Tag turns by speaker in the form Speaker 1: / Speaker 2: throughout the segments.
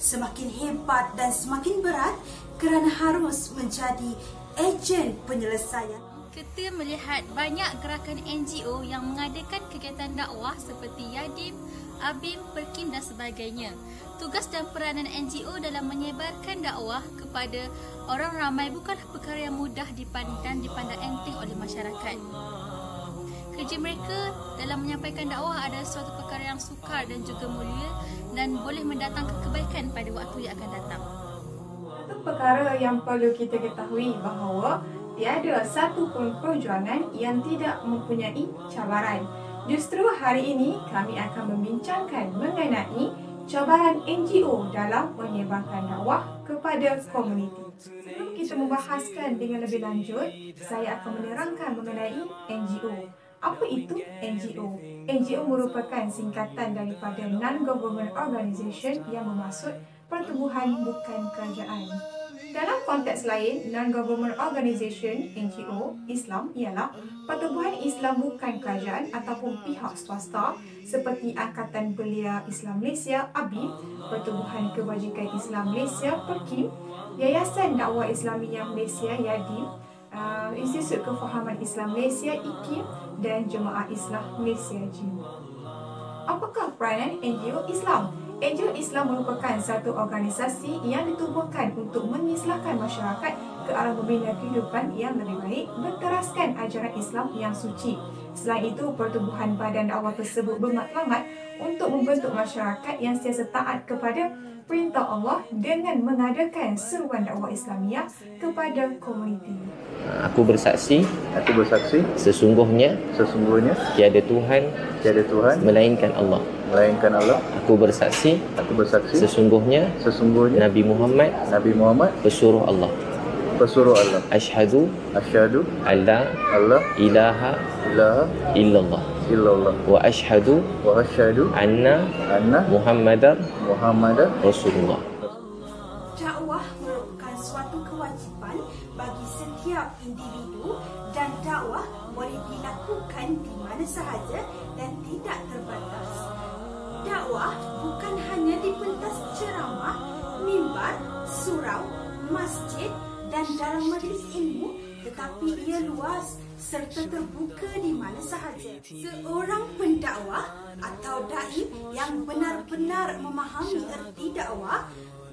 Speaker 1: semakin hebat dan semakin berat kerana harus menjadi ejen penyelesaian.
Speaker 2: Kita melihat banyak gerakan NGO yang mengadakan kegiatan dakwah seperti Yadim, Abim, Perkim dan sebagainya. Tugas dan peranan NGO dalam menyebarkan dakwah kepada orang ramai bukanlah perkara yang mudah dipandang enteng oleh masyarakat. Kerja mereka dalam menyampaikan dakwah adalah suatu perkara yang sukar dan juga mulia dan boleh mendatangkan kebaikan pada waktu yang akan datang.
Speaker 3: Satu perkara yang perlu kita ketahui bahawa tiada satu pun perjuangan yang tidak mempunyai cabaran. Justru hari ini kami akan membincangkan mengenai cabaran NGO dalam menyebarkan dakwah kepada komuniti. Sebelum kita membahaskan dengan lebih lanjut, saya akan menerangkan mengenai NGO. Apa itu NGO? NGO merupakan singkatan daripada Non-Government Organisation yang bermaksud pertubuhan bukan kerajaan. Dalam konteks lain, Non-Government Organisation (NGO) Islam ialah pertubuhan Islam bukan kerajaan ataupun pihak swasta seperti Angkatan Belia Islam Malaysia (ABIM), Pertubuhan Kebajikan Islam Malaysia (PERKIM), Yayasan Dakwah Islamiyah Malaysia (YADIM), Institut Kefahaman Islam Malaysia (IKIM) dan Jemaah Islah Malaysia (JIM). Apakah peranan NGO Islam? NGO Islam merupakan satu organisasi yang ditubuhkan untuk mengislahkan masyarakat ke arah membina kehidupan yang lebih baik berteraskan ajaran Islam yang suci. Selain itu, pertubuhan badan dakwah tersebut bermatlamat untuk membentuk masyarakat yang sentiasa taat kepada perintah Allah dengan mengadakan seruan dakwah Islamiah kepada komuniti.
Speaker 4: Aku bersaksi sesungguhnya tiada Tuhan melainkan Allah. Aku bersaksi sesungguhnya Nabi Muhammad pesuruh Allah. Asyhadu alla ilaha illallah wa asyhadu anna Muhammadar Rasulullah.
Speaker 1: Dakwah merupakan suatu kewajipan bagi setiap individu dan dakwah boleh dilakukan di mana sahaja dan tidak terbatas. Dakwah bukan hanya di pentas ceramah, mimbar, surau, masjid dan dalam majlis ilmu, tetapi ia luas serta terbuka di mana sahaja. Seorang pendakwah atau dai yang benar-benar memahami erti dakwah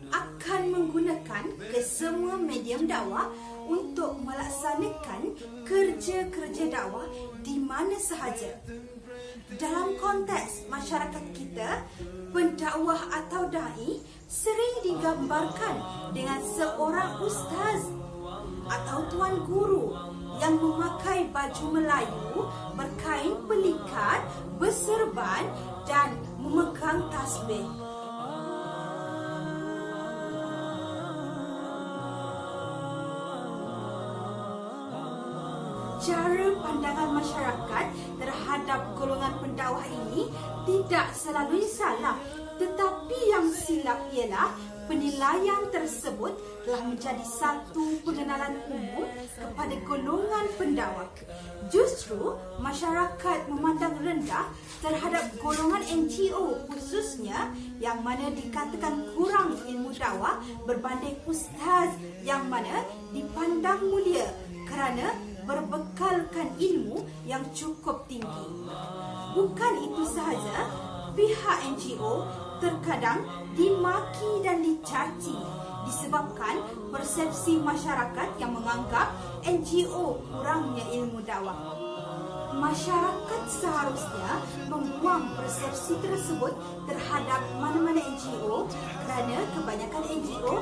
Speaker 1: akan menggunakan kesemua medium dakwah untuk melaksanakan kerja-kerja dakwah di mana sahaja. Dalam konteks masyarakat kita, pendakwah atau dai sering digambarkan dengan seorang ustaz atau tuan guru yang memakai baju Melayu berkain pelikat, berserban dan memegang tasbih. Cara pandangan masyarakat terhadap golongan pendakwah ini tidak selalu salah, tetapi yang silap ialah penilaian tersebut telah menjadi satu pengenalan umum kepada golongan pendakwah. Justru masyarakat memandang rendah terhadap golongan NGO khususnya yang mana dikatakan kurang ilmu dakwah berbanding ustaz yang mana dipandang mulia kerana berbekalkan ilmu yang cukup tinggi. Bukan itu sahaja, pihak NGO terkadang dimaki dan dicaci disebabkan persepsi masyarakat yang menganggap NGO kurangnya ilmu dakwah. Masyarakat seharusnya membuang persepsi tersebut terhadap mana-mana NGO kerana kebanyakan NGO,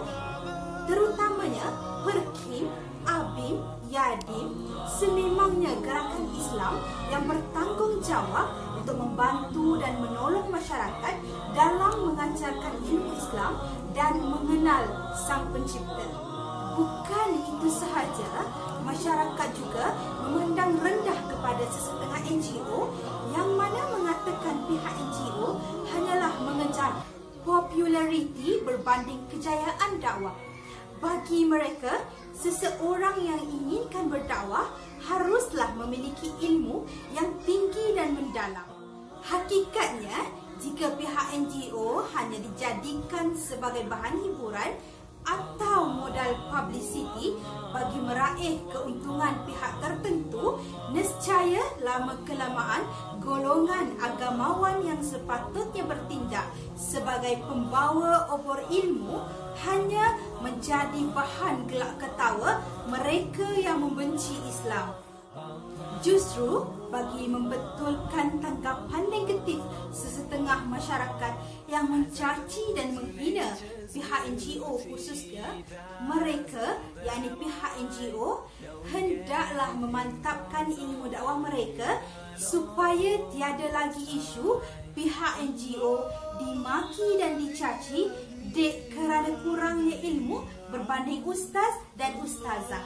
Speaker 1: terutamanya PERKIM, ABIM, YADIM, sememangnya gerakan Islam yang bertanggungjawab untuk membantu dan menolong masyarakat dalam mengajarkan ilmu Islam dan mengenal Sang Pencipta. Bukan itu sahaja, masyarakat juga memandang rendah kepada sesetengah NGO yang mana mengatakan pihak NGO hanyalah mengejar populariti berbanding kejayaan dakwah. Bagi mereka, seseorang yang inginkan berdakwah haruslah memiliki ilmu yang tinggi dan mendalam. Hakikatnya, Jika pihak NGO hanya dijadikan sebagai bahan hiburan atau modal publicity bagi meraih keuntungan pihak tertentu, nescaya lama-kelamaan golongan agamawan yang sepatutnya bertindak sebagai pembawa obor ilmu hanya menjadi bahan gelak ketawa mereka yang membenci Islam. Justru bagi membetulkan tanggapan negatif sesetengah masyarakat yang mencaci dan menghina pihak NGO khususnya, mereka, yakni pihak NGO, hendaklah memantapkan ilmu dakwah mereka supaya tiada lagi isu pihak NGO dimaki dan dicaci dek kerana kurangnya ilmu berbanding ustaz dan ustazah.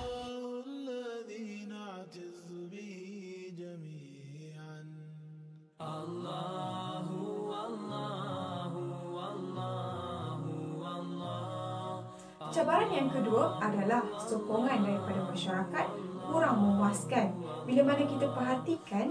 Speaker 3: Cabaran yang kedua adalah sokongan daripada masyarakat kurang memuaskan. Bila mana kita perhatikan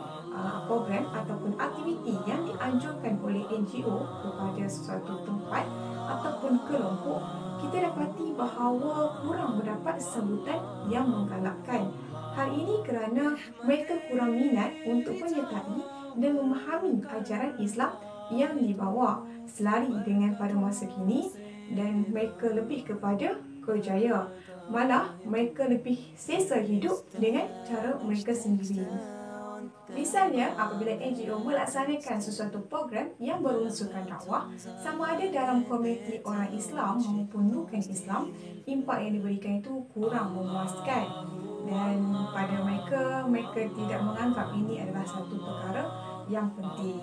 Speaker 3: program ataupun aktiviti yang dianjurkan oleh NGO kepada sesuatu tempat ataupun kelompok, kita dapati bahawa kurang mendapat sambutan yang menggalakkan. Hal ini kerana mereka kurang minat untuk menyertai dan memahami ajaran Islam yang dibawa, selari dengan pada masa kini, dan mereka lebih kepada kerjaya. Malah mereka lebih selesa hidup dengan cara mereka sendiri. Misalnya, apabila NGO melaksanakan sesuatu program yang berunsurkan dakwah, sama ada dalam komuniti orang Islam maupun bukan Islam, impak yang diberikan itu kurang memuaskan. Dan pada mereka tidak menganggap ini adalah satu perkara yang penting.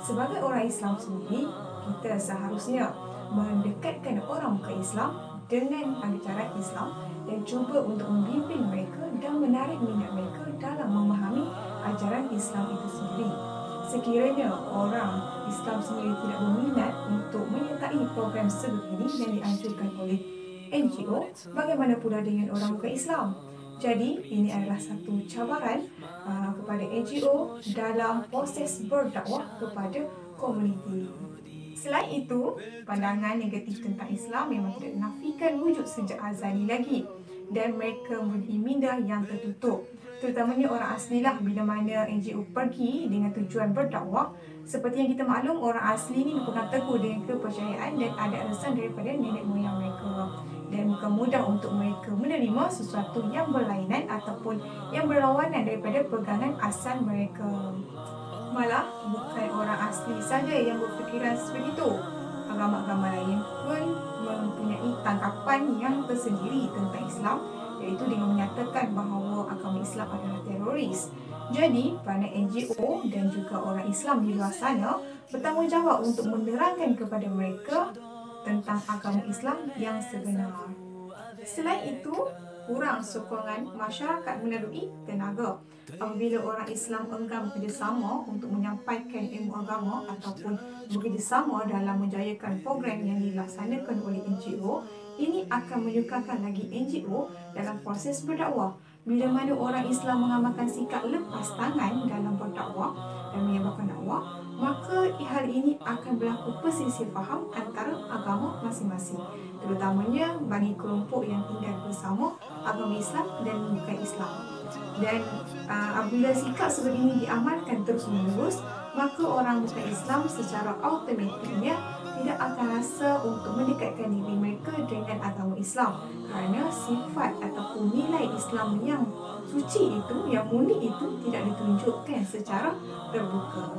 Speaker 3: Sebagai orang Islam sendiri, kita seharusnya mendekatkan orang ke Islam dengan ajaran Islam dan cuba untuk membimbing mereka dan menarik minat mereka dalam memahami ajaran Islam itu sendiri. Sekiranya orang Islam sendiri tidak berminat untuk menyertai program sebegini yang dianjurkan oleh NGO, bagaimana pula dengan orang bukan Islam? Jadi, ini adalah satu cabaran kepada NGO dalam proses berdakwah kepada komuniti. Selain itu, pandangan negatif tentang Islam memang tidak menafikan wujud sejak azali lagi, dan mereka mempunyai minda yang tertutup. Terutamanya orang aslilah bila mana NGO pergi dengan tujuan berdakwah. Seperti yang kita maklum, orang asli ini berpegang teguh dengan kepercayaan dan adat resam daripada nenek moyang mereka. Dan bukan mudah untuk mereka menerima sesuatu yang berlainan ataupun yang berlawanan daripada pegangan asal mereka. Malah bukan orang asli saja yang berfikiran sebegitu. Agama-agama lain pun mempunyai tanggapan yang tersendiri tentang Islam, iaitu dengan menyatakan bahawa agama Islam adalah teroris. Jadi, peranan NGO dan juga orang Islam di luar sana bertanggungjawab untuk menerangkan kepada mereka tentang agama Islam yang sebenar. Selain itu, kurang sokongan masyarakat melalui tenaga. Apabila orang Islam enggan bekerjasama untuk menyampaikan ilmu agama ataupun bekerjasama dalam menjayakan program yang dilaksanakan oleh NGO, ini akan menyukarkan lagi NGO dalam proses berdakwah. Bila mana orang Islam mengamalkan sikap lepas tangan dalam berdakwah dan menyebarkan dakwah, maka hal ini akan berlaku perselisih faham antara agama masing-masing, terutamanya bagi kelompok yang tinggal bersama agama Islam dan bukan Islam. Dan apabila sikap sebegini diamalkan terus-menerus, maka orang bukan Islam secara automatiknya tidak akan rasa untuk mendekatkan diri mereka dengan agama Islam, kerana sifat ataupun nilai Islam yang suci itu, yang murni itu tidak ditunjukkan secara terbuka.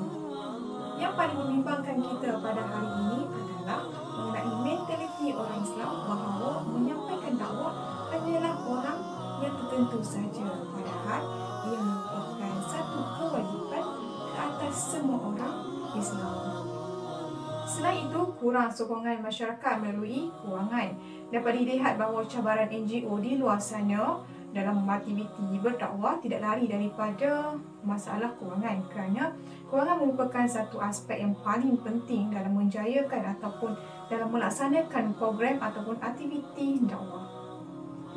Speaker 3: Yang paling membimbangkan kita pada hari ini adalah mengenai mentaliti orang Islam bahawa menyampaikan dakwah hanyalah orang yang tertentu saja, padahal ia merupakan satu kewajipan ke atas semua orang Islam. Selain itu, kurang sokongan masyarakat melalui kewangan. Dapat dilihat bahawa cabaran NGO di luar sana dalam aktiviti berdakwah tidak lari daripada masalah kewangan, kerana kewangan merupakan satu aspek yang paling penting dalam menjayakan ataupun dalam melaksanakan program ataupun aktiviti dakwah.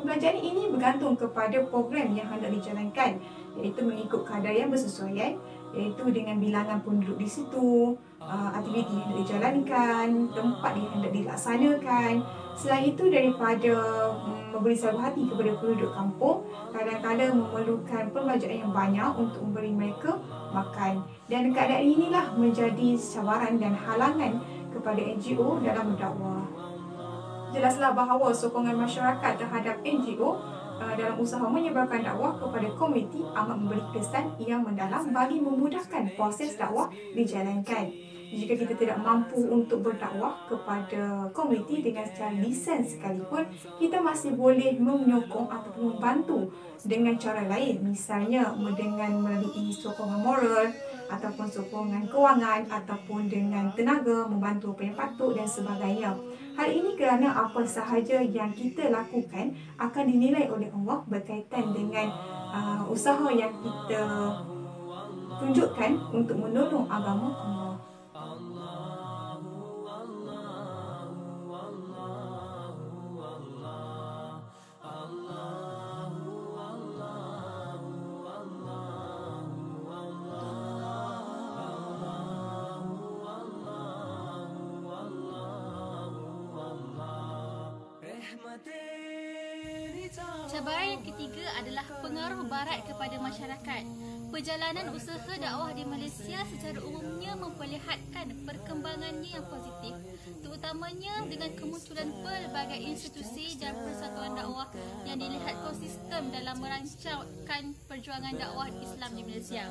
Speaker 3: Pembelajaran ini bergantung kepada program yang hendak dijalankan, iaitu mengikut kadar yang bersesuaian, iaitu dengan bilangan penduduk di situ, aktiviti yang hendak dijalankan, tempat yang hendak dilaksanakan. Selain itu, daripada memberi saluh hati kepada penduduk kampung, kadang-kadang memerlukan pembelajaran yang banyak untuk memberi mereka makan. Dan keadaan inilah menjadi cabaran dan halangan kepada NGO dalam berdakwah. Jelaslah bahawa sokongan masyarakat terhadap NGO dalam usaha menyebarkan dakwah kepada komuniti amat memberi kesan yang mendalam bagi memudahkan proses dakwah dijalankan. Jika kita tidak mampu untuk berdakwah kepada komuniti dengan secara lisan sekalipun, kita masih boleh menyokong ataupun membantu dengan cara lain, misalnya dengan melalui sokongan moral ataupun sokongan kewangan ataupun dengan tenaga, membantu apa yang patut dan sebagainya. Hal ini kerana apa sahaja yang kita lakukan akan dinilai oleh Allah berkaitan dengan usaha yang kita tunjukkan untuk menolong agama Allah.
Speaker 2: Cabaran yang ketiga adalah pengaruh barat kepada masyarakat. Perjalanan usaha dakwah di Malaysia secara umumnya memperlihatkan perkembangannya yang positif, terutamanya dengan kemunculan pelbagai institusi dan persatuan dakwah yang dilihat konsisten dalam merancangkan perjuangan dakwah Islam di Malaysia.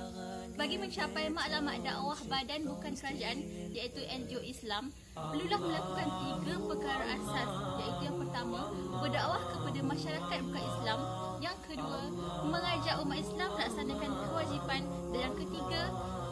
Speaker 2: Bagi mencapai maklumat dakwah badan bukan kerajaan, iaitu NGO Islam, perlulah melakukan 3 perkara asas, iaitu yang pertama, berdakwah kepada masyarakat bukan Islam. Yang kedua, mengajak umat Islam melaksanakan kewajipan. Dan yang ketiga,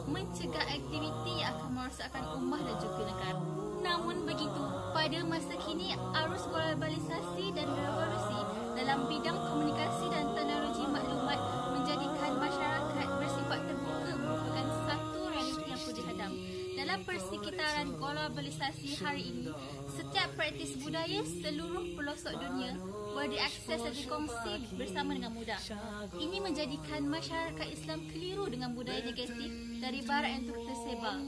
Speaker 2: mencegah aktiviti yang akan merosakkan ummah dan juga negara. Namun begitu, pada masa kini, arus globalisasi dan revolusi dalam bidang komunikasi dan teknologi maklumat menjadikan masyarakat bersifat terbuka merupakan satu realiti yang perlu dihadam. Dalam persekitaran globalisasi hari ini, setiap praktis budaya seluruh pelosok dunia boleh diakses dan dikongsi bersama dengan mudah. Ini menjadikan masyarakat Islam keliru dengan budaya negatif dari barat yang tersebar.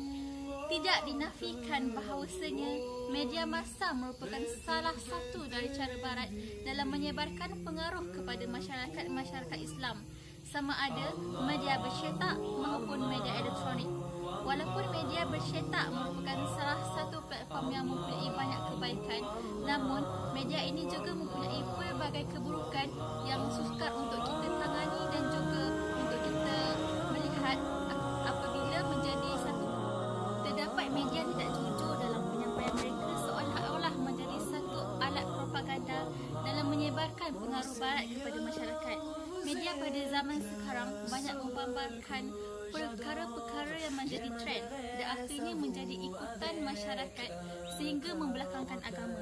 Speaker 2: Tidak dinafikan bahawasanya media massa merupakan salah satu dari cara barat dalam menyebarkan pengaruh kepada masyarakat Islam, sama ada media bercetak maupun media elektronik. Walaupun media bercetak merupakan salah satu platform yang mempunyai banyak kebaikan, namun media ini juga mempunyai pelbagai keburukan yang sukar untuk kita tangani dan juga untuk kita melihat apabila menjadi satu. Terdapat media tidak jujur dalam penyampaian mereka, seolah-olah menjadi satu alat propaganda dalam menyebarkan pengaruh barat kepada masyarakat. Media pada zaman sekarang banyak menggambarkan perkara-perkara yang menjadi trend dan akhirnya menjadi ikutan masyarakat sehingga membelakangkan agama.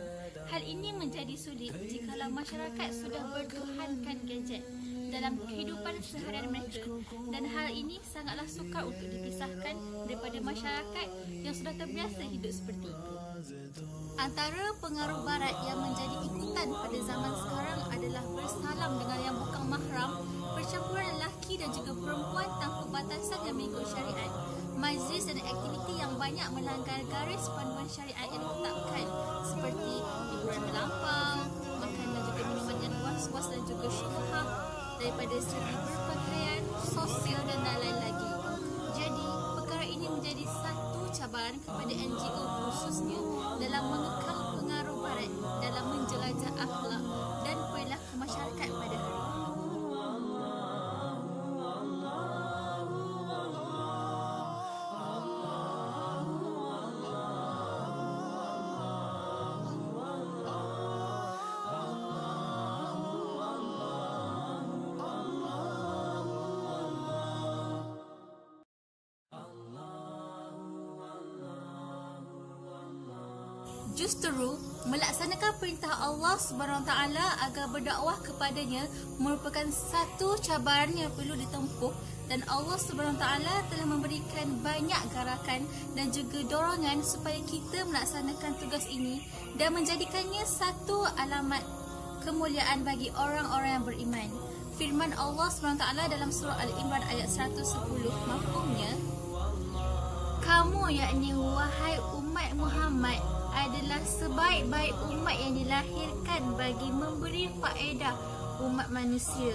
Speaker 2: Hal ini menjadi sulit jikalau masyarakat sudah bertuhankan gadget dalam kehidupan seharian mereka, dan hal ini sangatlah sukar untuk dipisahkan daripada masyarakat yang sudah terbiasa hidup seperti itu. Antara pengaruh barat yang menjadi ikutan pada zaman sekarang adalah bersalam dengan yang bukan mahram, percampuran lelaki dan juga perempuan tanpa batasan yang mengikut syariat, majlis dan aktiviti yang banyak melanggar garis panduan syariat yang ditetapkan seperti hiburan melampau, makan dan juga minuman yang was-was dan juga syubhah, daripada segi berpakaian, sosial dan lain-lain lagi. Jadi, perkara ini menjadi satu cabaran kepada NGO khususnya dalam mengekang pengaruh barat dalam menjelajah akhlak dan perilaku masyarakat pada hari ini. Justru melaksanakan perintah Allah Subhanahu Wa Taala agar berdakwah kepadanya merupakan satu cabaran yang perlu ditempuh, dan Allah Subhanahu Wa Taala telah memberikan banyak garakan dan juga dorongan supaya kita melaksanakan tugas ini dan menjadikannya satu alamat kemuliaan bagi orang-orang yang beriman. Firman Allah SWT dalam surah Al-Imran ayat 110, mafhumnya, kamu yakni wahai umat Muhammad adalah sebaik-baik umat yang dilahirkan bagi memberi faedah umat manusia.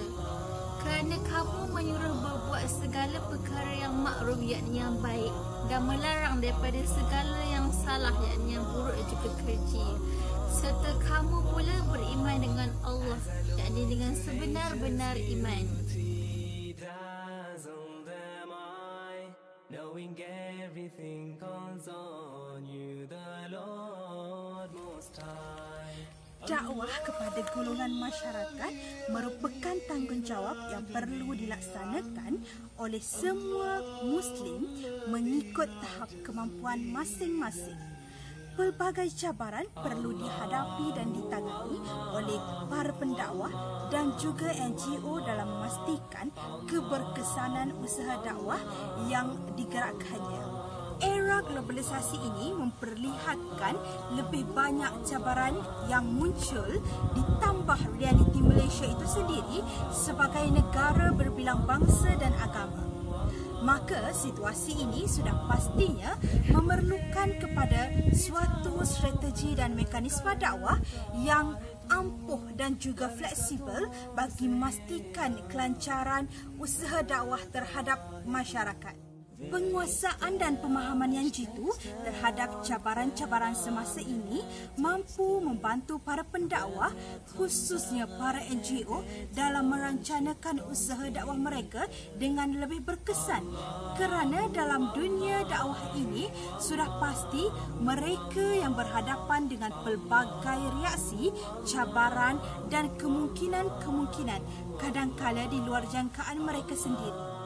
Speaker 2: Kerana kamu menyuruh berbuat segala perkara yang makruf yakni yang baik dan melarang daripada segala yang salah yakni yang buruk dan juga keji. Serta kamu pula beriman dengan Allah yakni dengan sebenar-benar iman. Knowing everything comes on you, the Lord Most High.
Speaker 1: Dakwah kepada golongan masyarakat merupakan tanggungjawab yang perlu dilaksanakan oleh semua Muslim mengikut tahap kemampuan masing-masing. Pelbagai cabaran perlu dihadapi dan ditangani oleh para pendakwah dan juga NGO dalam memastikan keberkesanan usaha dakwah yang digerakkannya. Era globalisasi ini memperlihatkan lebih banyak cabaran yang muncul, ditambah realiti Malaysia itu sendiri sebagai negara berbilang bangsa dan agama. Maka situasi ini sudah pastinya memerlukan kepada suatu strategi dan mekanisme dakwah yang ampuh dan juga fleksibel bagi memastikan kelancaran usaha dakwah terhadap masyarakat. Penguasaan dan pemahaman yang jitu terhadap cabaran-cabaran semasa ini mampu membantu para pendakwah, khususnya para NGO dalam merancangkan usaha dakwah mereka dengan lebih berkesan. Kerana dalam dunia dakwah ini sudah pasti mereka yang berhadapan dengan pelbagai reaksi, cabaran dan kemungkinan-kemungkinan kadangkala di luar jangkaan mereka sendiri.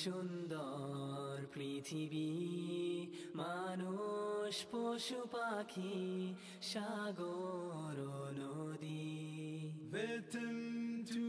Speaker 5: সুন্দর পৃথিবী মানুষ পশু পাখি সাগর নদী Welcome to